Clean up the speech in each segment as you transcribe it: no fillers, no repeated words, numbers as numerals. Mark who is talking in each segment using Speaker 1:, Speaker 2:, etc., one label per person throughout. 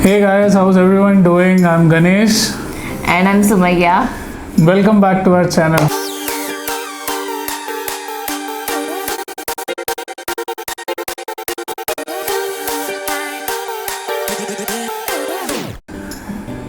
Speaker 1: Hey guys, how's everyone doing? I'm Ganesh.
Speaker 2: And I'm Sumaya.
Speaker 1: Welcome back to our channel.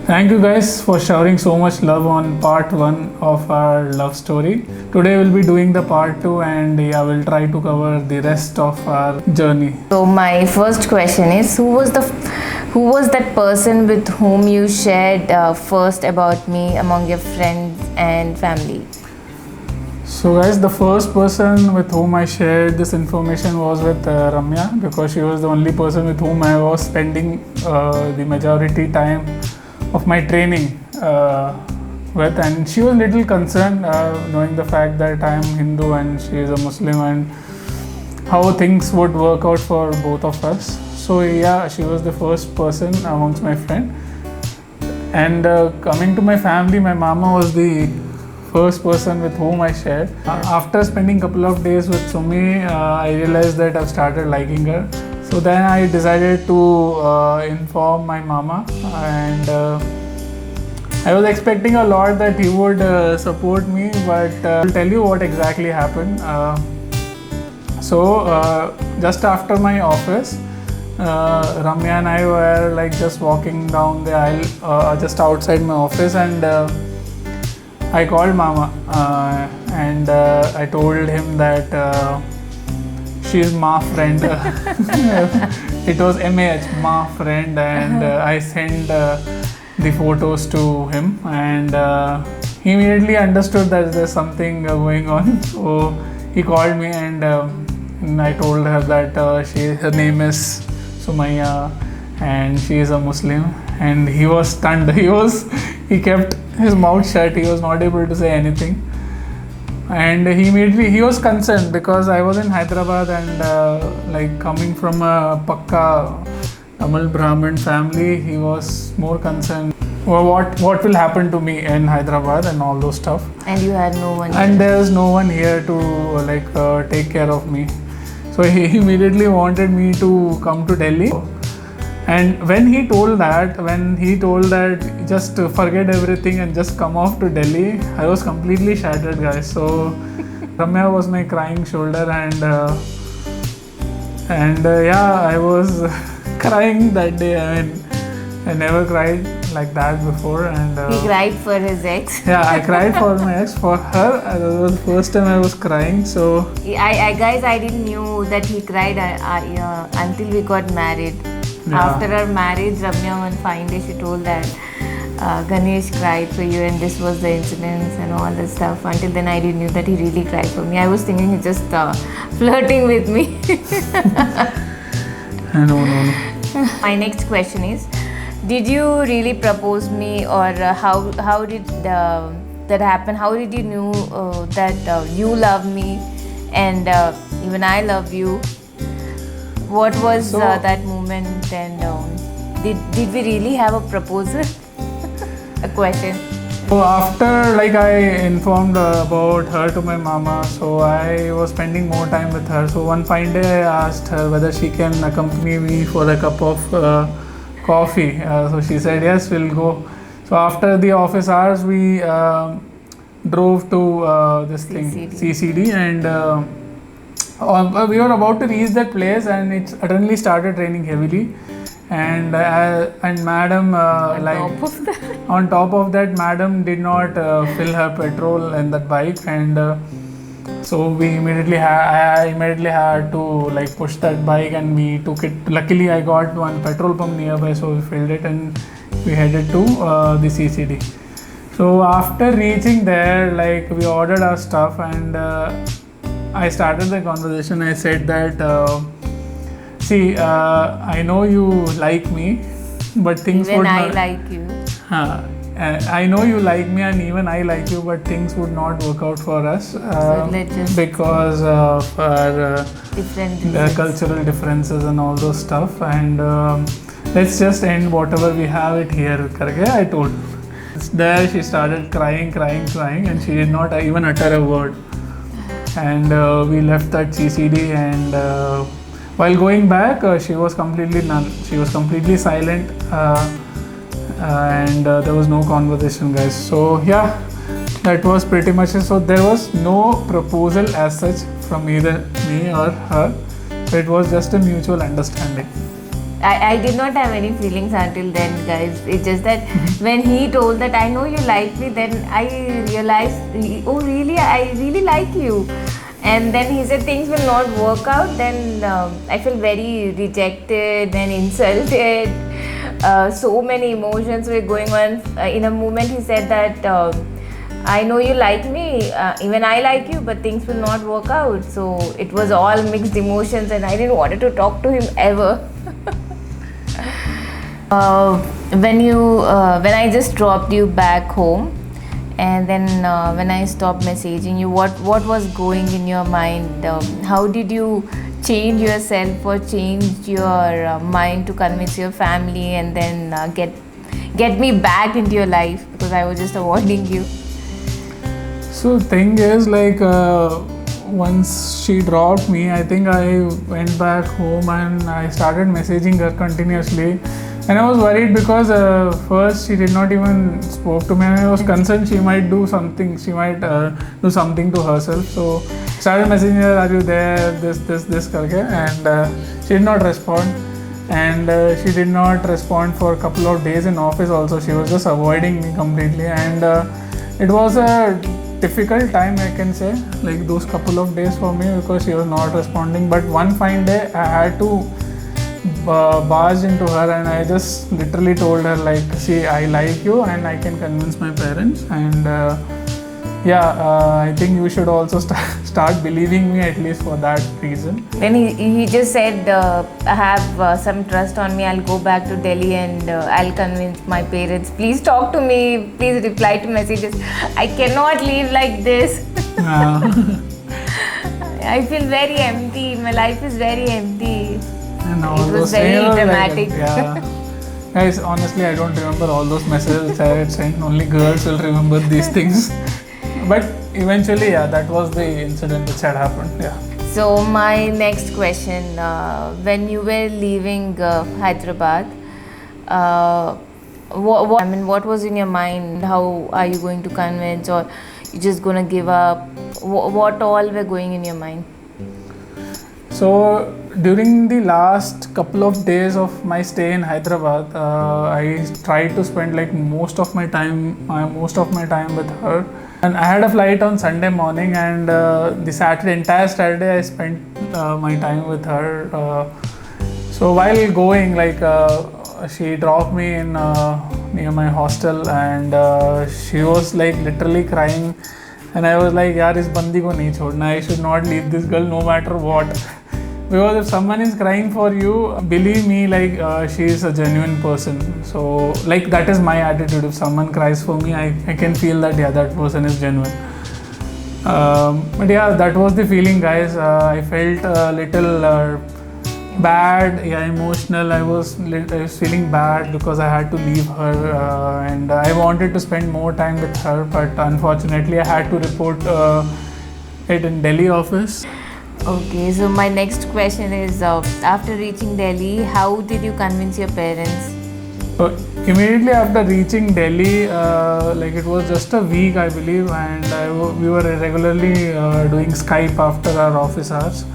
Speaker 1: Thank you guys for showering so much love on part 1 of our love story. Today we'll be doing the part 2 and we'll try to cover the rest of our journey.
Speaker 2: So my first question is, who was that person with whom you shared first about me among your friends and family?
Speaker 1: So guys, the first person with whom I shared this information was with Ramya, because she was the only person with whom I was spending the majority time of my training with, and she was little concerned knowing the fact that I am Hindu and she is a Muslim and how things would work out for both of us. So yeah, she was the first person amongst my friend. And coming to my family, my mama was the first person with whom I shared. After spending couple of days with Sumi, I realized that I've started liking her. So then I decided to inform my mama, and I was expecting a lot that he would support me, but I'll tell you what exactly happened. So just after my office, Ramya and I were like just walking down the aisle just outside my office, and I called Mama and I told him that she's my friend. It was MAH, my friend, and I sent the photos to him, and he immediately understood that there's something going on. So he called me, and I told her that her name is Sumaya and she is a Muslim, and he was stunned. He kept his mouth shut. He was not able to say anything. And he was concerned because I was in Hyderabad, and like coming from a Pakka Tamil Brahmin family, he was more concerned. Well, what will happen to me in Hyderabad and all those stuff.
Speaker 2: And you had no one.
Speaker 1: And there was no one here to take care of me. So he immediately wanted me to come to Delhi. And when he told that just forget everything and just come off to Delhi, I was completely shattered, guys. So Ramya was my crying shoulder, and yeah, I was crying that day. I mean, I never cried like that before. And
Speaker 2: he cried for his ex.
Speaker 1: Yeah, I cried for my ex. For her, that was the first time I was crying. So
Speaker 2: I didn't knew that he cried until we got married. Yeah. After our marriage, Ramya one fine day she told that Ganesh cried for you, and this was the incidents and all that stuff. Until then, I didn't knew that he really cried for me. I was thinking he's just flirting with me.
Speaker 1: No.
Speaker 2: My next question is, did you really propose me, or how did that happen? How did you know that you love me and even I love you? What was that moment, and did we really have a proposal? A question.
Speaker 1: So after I informed about her to my mama, so I was spending more time with her. So one fine day I asked her whether she can accompany me for a cup of coffee. So she said yes, we'll go. So after the office hours, we drove to this thing, CCD, and we were about to reach that place, and it suddenly started raining heavily, and madam on top of that, madam did not fill her petrol in that bike, and so I immediately had to push that bike, and we took it. Luckily, I got one petrol pump nearby, so we filled it and we headed to the CCD. So after reaching there, we ordered our stuff, and I started the conversation. I said that, I know you like me, but things
Speaker 2: even
Speaker 1: would
Speaker 2: I
Speaker 1: not...
Speaker 2: like you.
Speaker 1: I know you like me, and even I like you, but things would not work out for us because of our cultural differences and all those stuff. And let's just end whatever we have it here. I told her. There she started crying, and she did not even utter a word. And we left that CCD, and While going back, she was completely none. She was completely silent, and there was no conversation, guys. So yeah, that was pretty much it. So there was no proposal as such from either me or her. It was just a mutual understanding.
Speaker 2: I did not have any feelings until then, guys. It's just that when he told that I know you like me, then I realized, oh really, I really like you. And then he said things will not work out. Then I felt very rejected and insulted. So many emotions were going on. In a moment, he said that I know you like me, even I like you, but things will not work out. So it was all mixed emotions, and I didn't want to talk to him ever. When I just dropped you back home, and then when I stopped messaging you, what was going in your mind? How did you change yourself or change your mind to convince your family and then get me back into your life, because I was just avoiding you?
Speaker 1: So thing is, like, once she dropped me, I think I went back home and I started messaging her continuously. And I was worried because first she did not even spoke to me, and I was concerned she might do something. She might do something to herself. So started messaging her, "Are you there? This karke," and she did not respond. And she did not respond for a couple of days in office. Also, she was just avoiding me completely, and it was a difficult time, I can say, like those couple of days for me, because she was not responding. But one fine day I had to barge into her, and I just literally told her, like, see, I like you and I can convince my parents, and I think you should also start believing me, at least for that reason.
Speaker 2: Then he just said, I have some trust on me, I'll go back to Delhi and I'll convince my parents. Please talk to me, please reply to messages. I cannot leave like this. I feel very empty, my life is very empty.
Speaker 1: And
Speaker 2: it was very dramatic.
Speaker 1: Guys, honestly, I don't remember all those messages which I had sent. Only girls will remember these things. But eventually, that was the incident which had happened.
Speaker 2: So my next question, when you were leaving Hyderabad, what was in your mind? How are you going to convince, or you just gonna give up? What all were going in your mind?
Speaker 1: So during the last couple of days of my stay in Hyderabad, I tried to spend like most of my time with her. And I had a flight on Sunday morning, and the entire Saturday I spent my time with her. So while going, like, she dropped me in near my hostel, and she was like literally crying, and I was like, yaar, is bandi ko nahi chhodna, I should not leave this girl no matter what. Because if someone is crying for you, believe me, like, she is a genuine person. So like, that is my attitude. If someone cries for me, I can feel that that person is genuine. But that was the feeling, guys. I felt a little bad, emotional. I was feeling bad because I had to leave her, and I wanted to spend more time with her, but unfortunately I had to report it in Delhi office.
Speaker 2: Okay, so my next question is, after reaching Delhi, how did you convince your parents?
Speaker 1: So immediately after reaching Delhi, like, it was just a week, I believe, and we were regularly doing Skype after our office hours.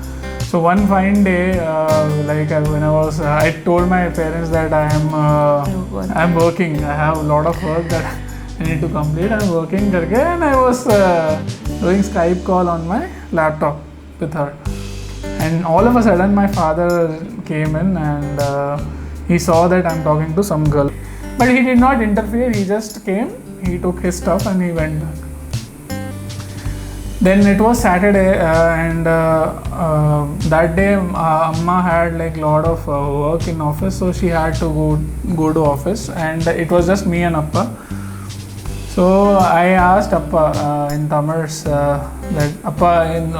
Speaker 1: So one fine day, I told my parents that I'm working. I have a lot of work that I need to complete. I'm working, and I was doing Skype call on my laptop with her. And all of a sudden, my father came in, and he saw that I'm talking to some girl. But he did not interfere. He just came. He took his stuff and he went back. Then it was Saturday, and that day Amma had like lot of work in office, so she had to go to office, and it was just me and Appa. So I asked Appa in Tamil that Appa in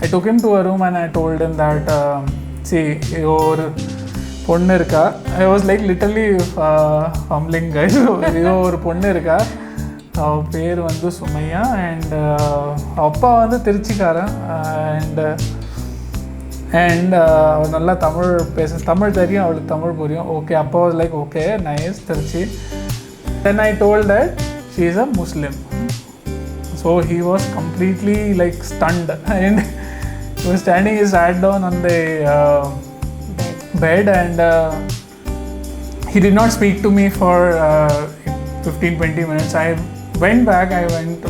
Speaker 1: I took him to a room and I told him that see, your ponnu irka. I was like literally fumbling, guys. Your ponnu irka. அவ பேர் வந்து சுமையா and அப்பா வந்து திருச்சிக்காரன் and அவள் நல்லா தமிழ் தெரியும், அவளுக்கு தமிழ் புரியும். ஓகே, அப்பா was like okay nice Trichy. Then I told that she is a Muslim. So he was completely like stunned and he was standing, he sat down on the bed and he did not speak to me for 15-20 minutes. I went back
Speaker 2: and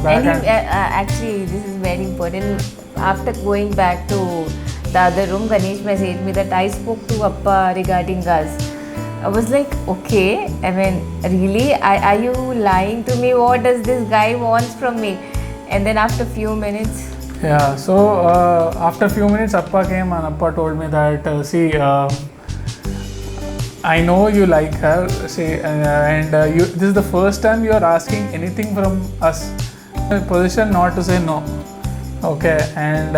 Speaker 2: actually this is very important. After going back to the other room, Ganesh messaged me that I spoke to Appa regarding us. I was like, okay, I mean, really? Are you lying to me? What does this guy wants from me? And then after few minutes,
Speaker 1: yeah, so after few minutes Appa came and Appa told me that see, I know you like her, see, and this is the first time you are asking anything from us. Position not to say no. Okay, and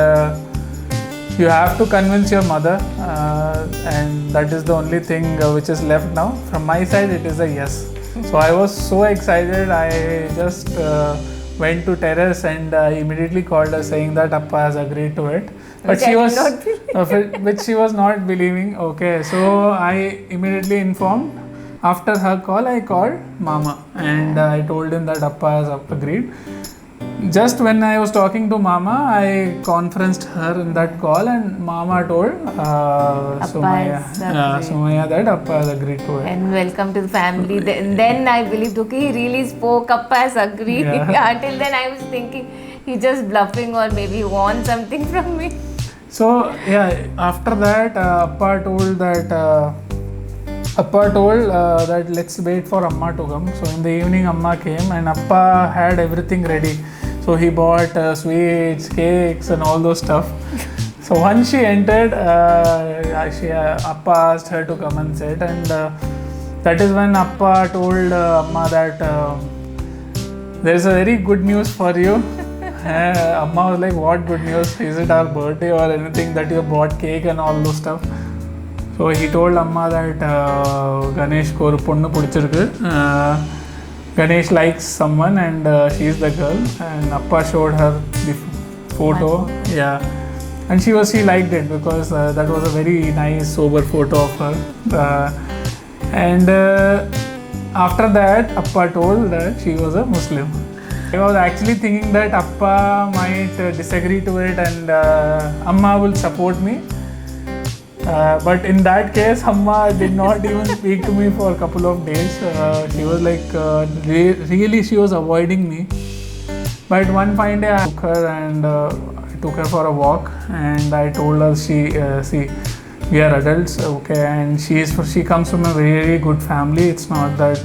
Speaker 1: you have to convince your mother, and that is the only thing which is left now. From my side it is a yes. So I was so excited, I just went to terrace and I immediately called her saying that Appa has agreed to it. But which she was not believing. Okay, so I immediately informed. After her call, I called Mama and I told him that Appa has agreed. Just when I was talking to Mama, I conferenced her in that call and Mama told Sumaya that Appa has agreed to it.
Speaker 2: And welcome to the family. Then I believed, okay, he really spoke, Appa has agreed.
Speaker 1: Yeah.
Speaker 2: Until then I was thinking he just bluffing or maybe wants something from me.
Speaker 1: So yeah, after that Appa told that let's wait for Amma to come. So in the evening Amma came and Appa had everything ready. So he bought sweets, cakes and all those stuff. So once she entered, Appa asked her to come and sit, and that is when Appa told Amma that there is a very good news for you. Amma was like, what good news? Is it our birthday or anything that you bought cake and all those stuff? So he told Amma that Ganesh ko oru ponnu pidichirukku. Ganesh likes someone and she is the girl, and Appa showed her the photo. Yeah, and she liked it because that was a very nice sober photo of her. And after that Appa told that she was a Muslim. I was actually thinking that Appa might disagree to it and Amma will support me. But in that case, Amma did not even speak to me for a couple of days. She was like, really she was avoiding me. But one fine day I took her and I took her for a walk and I told her, see, we are adults, okay, and she comes from a very good family. It's not that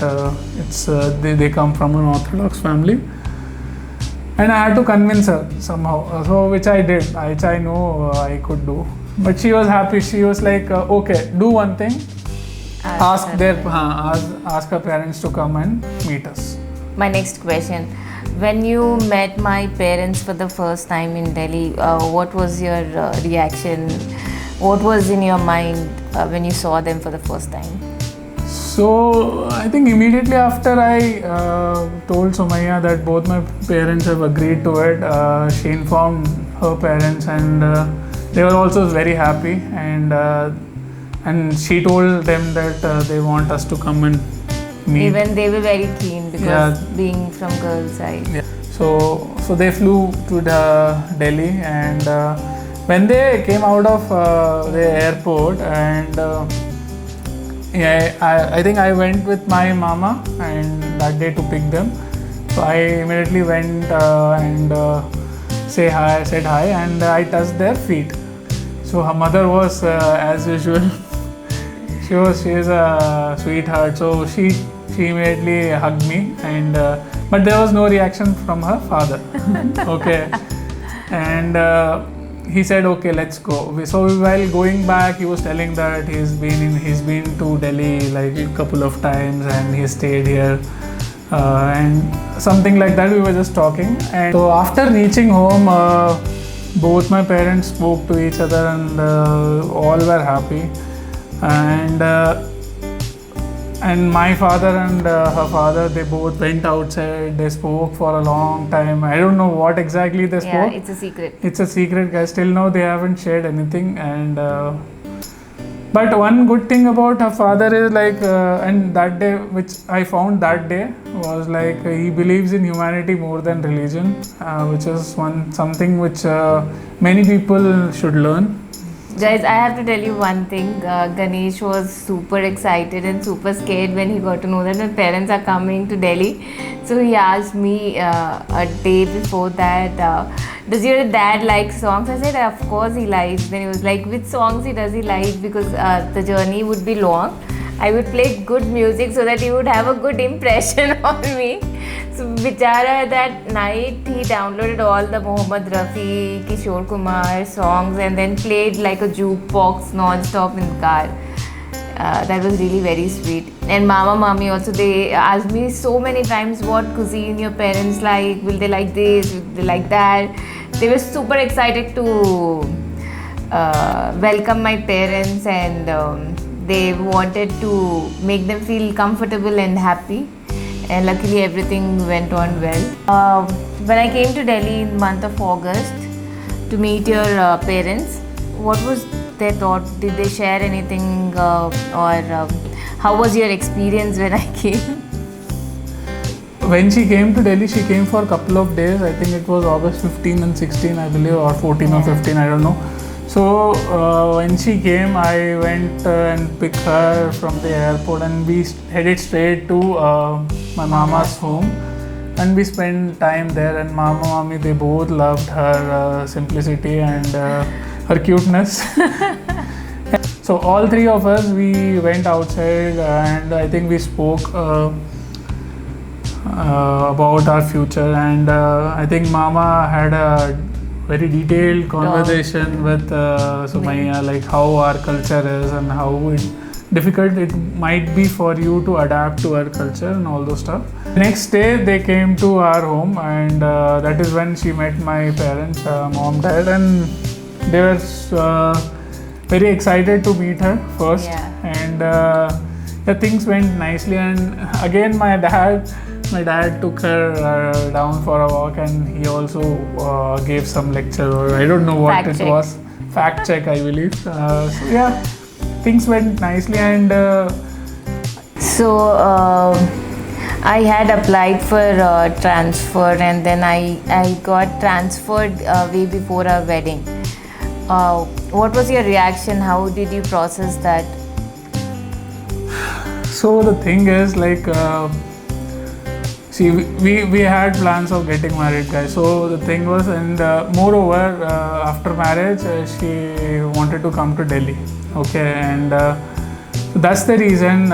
Speaker 1: they come from an Orthodox family. And I had to convince her somehow, so which I did, which I know I could do. But she was happy. She was like, okay, do one thing. Ask her parents to come and meet us.
Speaker 2: My next question. When you met my parents for the first time in Delhi, what was your reaction? What was in your mind when you saw them for the first time?
Speaker 1: So I think immediately after I told Sumaya that both my parents have agreed to it, she informed her parents and they were also very happy, and she told them that they want us to come and meet.
Speaker 2: Even they were very keen because being from girls' side.
Speaker 1: Yeah. So they flew to the Delhi, and when they came out of the airport, and I think I went with my mama and that day to pick them. So I immediately went and said hi, and I touched their feet. So her mother was as usual. she is a sweetheart. So she immediately hugged me, and but there was no reaction from her father. Okay, and he said, okay, let's go. So while going back, he was telling that he's been to Delhi like a couple of times and he stayed here. And something like that, we were just talking. And so after reaching home, both my parents spoke to each other and all were happy. And and my father and her father, they both went outside. They spoke for a long time. I don't know what exactly they
Speaker 2: Yeah,
Speaker 1: spoke.
Speaker 2: it's a secret.
Speaker 1: It's a secret, guys. Till now, they haven't shared anything. And but one good thing about her father is like, and that day, which I found that day, was like he believes in humanity more than religion, which is something which many people should learn.
Speaker 2: Guys, I have to tell you one thing. Ganesh was super excited and super scared when he got to know that my parents are coming to Delhi. So he asked me a day before that, does your dad like songs? I said, of course he likes. Then he was like, which songs does he like? Because the journey would be long. I would play good music so that he would have a good impression on me. So Bichara, that night he downloaded all the Mohammed Rafi, Kishore Kumar songs and then played like a jukebox non-stop in the car. That was really very sweet. And Mama, Mami also, they asked me so many times what cuisine your parents like, will they like this, will they like that. They were super excited to welcome my parents and they wanted to make them feel comfortable and happy. And luckily everything went on well. When I came to Delhi in the month of August to meet your parents, what was their thought? Did they share anything or how was your experience when I came?
Speaker 1: When she came to Delhi, she came for a couple of days. I think it was August 15 and 16, I believe, or 14 or 15, I don't know. So when she came, I went and picked her from the airport and we headed straight to my mama's home and we spent time there, and Mama, Mami, they both loved her simplicity and her cuteness. So all three of us, we went outside and I think we spoke about our future, and I think Mama had a very detailed conversation with Sumaya, like how our culture is and how difficult it might be for you to adapt to our culture and all those stuff. Next day they came to our home, and that is when she met my parents, mom, dad, and they were very excited to meet her first.
Speaker 2: Yeah.
Speaker 1: And the things went nicely, and again my dad took her down for a walk, and he also gave some lecture, or I don't know what
Speaker 2: Fact
Speaker 1: it
Speaker 2: check.
Speaker 1: was. Fact check, I believe. So yeah, things went nicely, and
Speaker 2: So I had applied for transfer and then I got transferred way before our wedding. What was your reaction? How did you process that?
Speaker 1: so the thing is like, see, we had plans of getting married, guys. So the thing was, and moreover, after marriage, she wanted to come to Delhi. Okay, and so that's the reason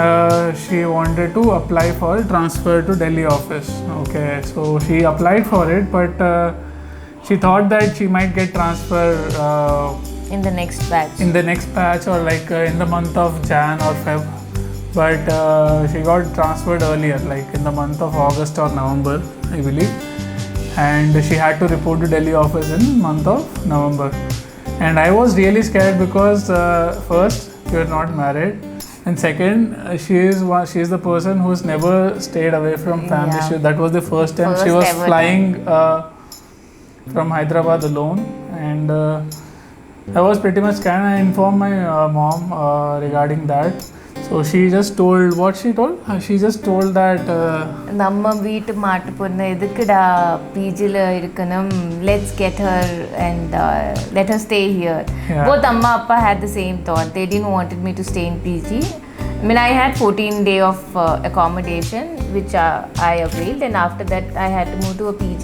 Speaker 1: she wanted to apply for transfer to Delhi office. Okay, so she applied for it, but she thought that she might get transfer
Speaker 2: In the next batch.
Speaker 1: in the next batch, or like in the month of Jan or Feb. But she got transferred earlier, like in the month of August or November, I believe. And she had to report to Delhi office in month of November. And I was really scared because first, we were not married, and second, she is the person who's never stayed away from family.
Speaker 2: Yeah.
Speaker 1: That was the first time she
Speaker 2: First
Speaker 1: was
Speaker 2: ever
Speaker 1: flying from Hyderabad alone, and I was pretty much scared. I informed my mom regarding that. So she just told what she told. She just told that
Speaker 2: நம்ம வீட்டு மாட்டு பொண்ணு எதுக்குடா பிஜில இருக்கணும், let's get her and let her stay here.
Speaker 1: Yeah.
Speaker 2: Both amma appa had the same thought. They didn't wanted me to stay in PG. I mean, I had 14 day of accommodation which I availed, and after that I had to move to a PG.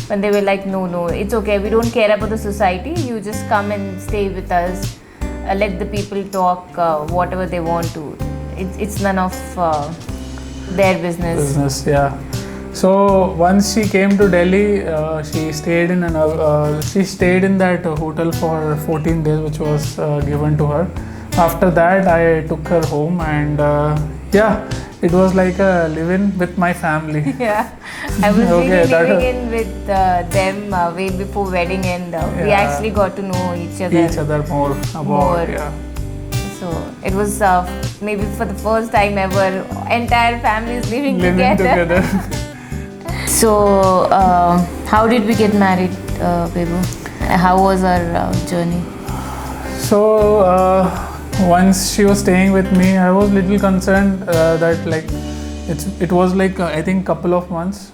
Speaker 2: But they were like, no, it's okay, we don't care about the society, you just come and stay with us. Let the people talk whatever they want to. It's none of their business.
Speaker 1: Yeah. So once she came to Delhi, she stayed in that hotel for 14 days, which was given to her. After that, I took her home, and it was like a live-in with my family.
Speaker 2: Yeah, I was
Speaker 1: Okay,
Speaker 2: really
Speaker 1: that
Speaker 2: living
Speaker 1: was-
Speaker 2: in with them way before wedding, and we
Speaker 1: Yeah.
Speaker 2: actually got to know each other.
Speaker 1: Each other more about.
Speaker 2: More.
Speaker 1: Yeah.
Speaker 2: So it was maybe for the first time ever, entire family is living
Speaker 1: Living together.
Speaker 2: So, how did we get married, Bebo? How was our journey?
Speaker 1: So once she was staying with me, I was little concerned that like it was like I think couple of months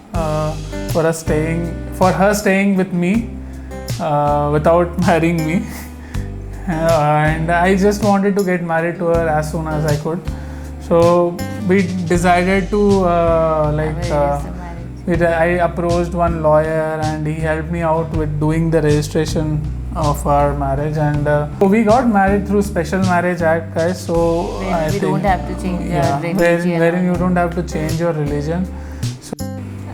Speaker 1: for her staying with me without marrying me, and I just wanted to get married to her as soon as I could. So we decided to I approached one lawyer and he helped me out with doing the registration of our marriage, and so we got married through Special Marriage Act, guys. So I think
Speaker 2: don't have to change our religion.
Speaker 1: wherein you don't have to change your religion.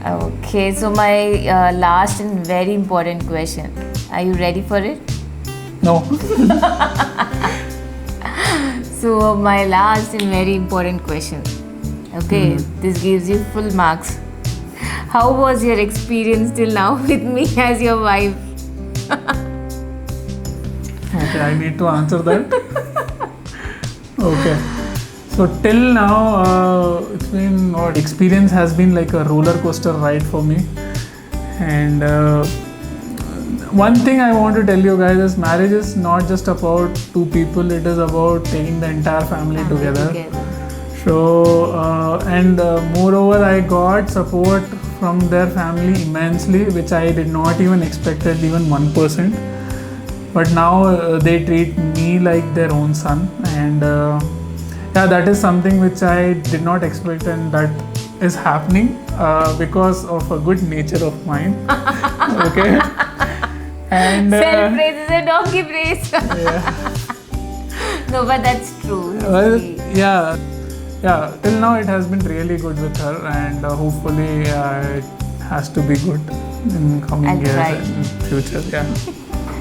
Speaker 2: Okay, so my last and very important question. Are you ready for it?
Speaker 1: No.
Speaker 2: So my last and very important question. Okay, this gives you full marks. How was your experience till now with me as your wife?
Speaker 1: Okay, I need to answer that. Okay. So till now, it's been experience has been like a roller coaster ride for me. And one thing I want to tell you guys is marriage is not just about two people. It is about taking the entire family together. So moreover, I got support from their family immensely, which I did not even expected even 1%. But now they treat me like their own son, and that is something which I did not expect, and that is happening because of a good nature of mine. Okay. And
Speaker 2: self praise is a donkey praise.
Speaker 1: Yeah.
Speaker 2: No, but that's true.
Speaker 1: Well, yeah. Till now it has been really good with her, and hopefully it has to be good in coming years and future. Yeah.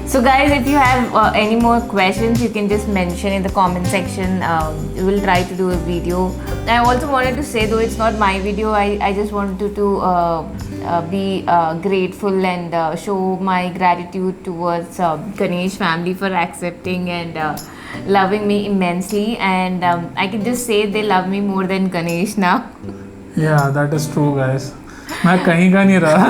Speaker 2: So guys, if you have any more questions, you can just mention in the comment section. We will try to do a video. I also wanted to say, though it's not my video, I just wanted to be grateful and show my gratitude towards Ganesh family for accepting and loving me immensely. And I can just say they love me more than Ganesh now.
Speaker 1: Yeah, that is true, guys. मैं कहीं का नहीं रहा.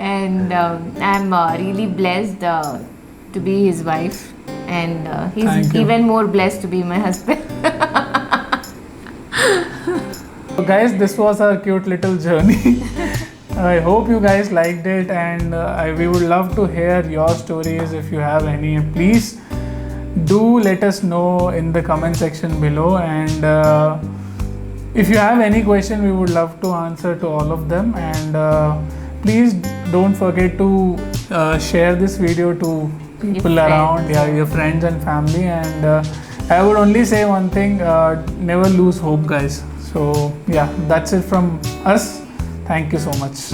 Speaker 2: And I'm really blessed to be his wife, and he's even more blessed to be my husband.
Speaker 1: So guys, this was our cute little journey. I hope you guys liked it, and we would love to hear your stories. If you have any, please do let us know in the comment section below, and if you have any question, we would love to answer to all of them. And please don't forget to share this video to people around, your friends and family. And I would only say one thing, never lose hope, guys. So yeah, that's it from us. Thank you so much.